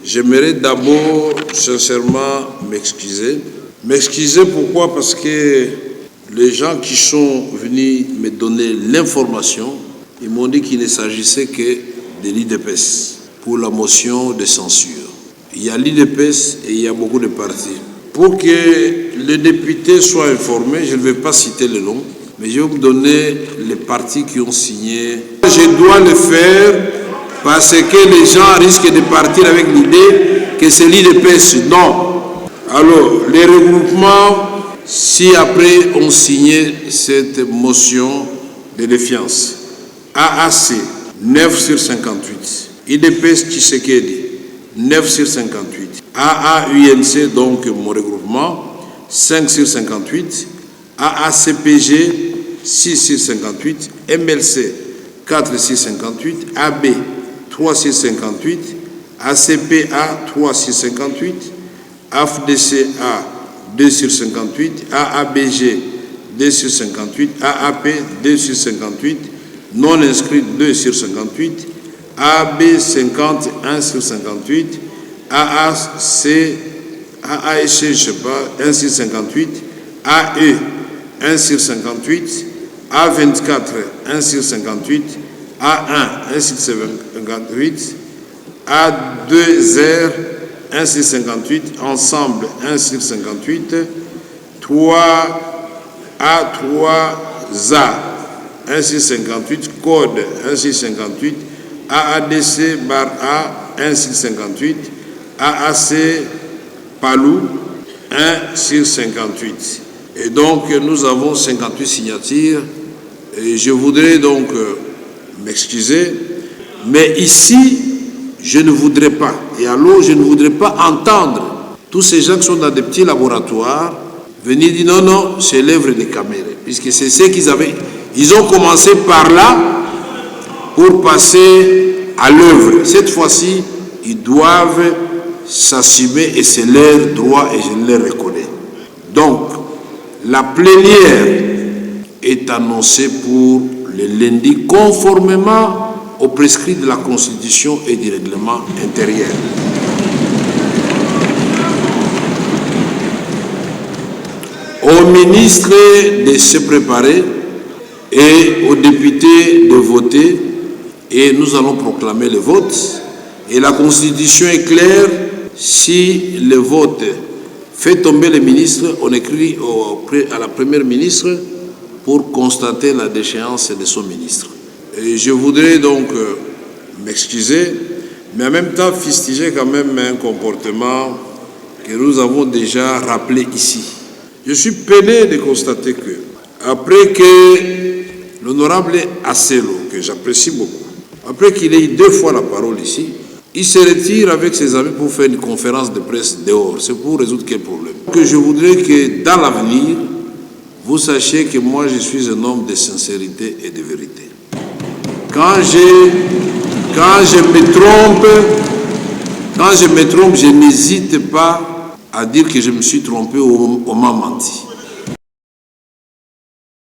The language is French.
J'aimerais d'abord sincèrement m'excuser. M'excuser pourquoi? Parce que les gens qui sont venus me donner l'information, ils m'ont dit qu'il ne s'agissait que de l'IDPS pour la motion de censure. Il y a l'IDPS et il y a beaucoup de partis. Pour que les députés soient informés, je ne vais pas citer le nom, mais je vais vous donner les partis qui ont signé. Je dois le faire parce que les gens risquent de partir avec l'idée que c'est l'IDPS. Non. Alors, les regroupements, si après on signait cette motion de défiance, AAC, 9 sur 58, IDPS Tshisekedi, 9 sur 58, AAUNC, donc mon regroupement, 5 sur 58, AACPG, 6 sur 58, MLC, 4 sur 58, AB, 3 sur 58, ACPA, 3 sur 58, AFDCA, 2 sur 58, AABG, 2 sur 58, AAP, 2 sur 58, non inscrit, 2 sur 58, AB 50, 1 sur 58, AAC, je ne sais pas, 1 sur 58, AE, 1 sur 58, A24, 1 sur 58, A1, 1 sur 58, A2R, 1 sur 58, ensemble 1 sur 58, 3 A3ZA, 1 sur 58, code 1 sur 58, AADC bar A, 1 sur 58, AAC Palou, 1 sur 58. Et donc nous avons 58 signatures. Et je voudrais donc m'excuser, mais ici, je ne voudrais pas, et alors je ne voudrais pas entendre tous ces gens qui sont dans des petits laboratoires venir dire non, non, c'est l'œuvre des caméras, puisque c'est ce qu'ils avaient. Ils ont commencé par là pour passer à l'œuvre. Cette fois-ci, ils doivent s'assumer et c'est leur droit et je le reconnais. Donc, la plénière est annoncée pour le lundi conformément aux prescrits de la Constitution et du règlement intérieur. Aux ministres de se préparer et aux députés de voter et nous allons proclamer le vote. Et la Constitution est claire, si le vote fait tomber les ministres, on écrit à la première ministre pour constater la déchéance de son ministre. Et je voudrais donc m'excuser, mais en même temps fustiger quand même un comportement que nous avons déjà rappelé ici. Je suis peiné de constater que, après que l'honorable Asselo, que j'apprécie beaucoup, après qu'il ait eu 2 fois la parole ici, il se retire avec ses amis pour faire une conférence de presse dehors. C'est pour résoudre quel problème? Que je voudrais que dans l'avenir, vous sachiez que moi je suis un homme de sincérité et de vérité. Quand je me trompe, je n'hésite pas à dire que je me suis trompé ou on m'a menti.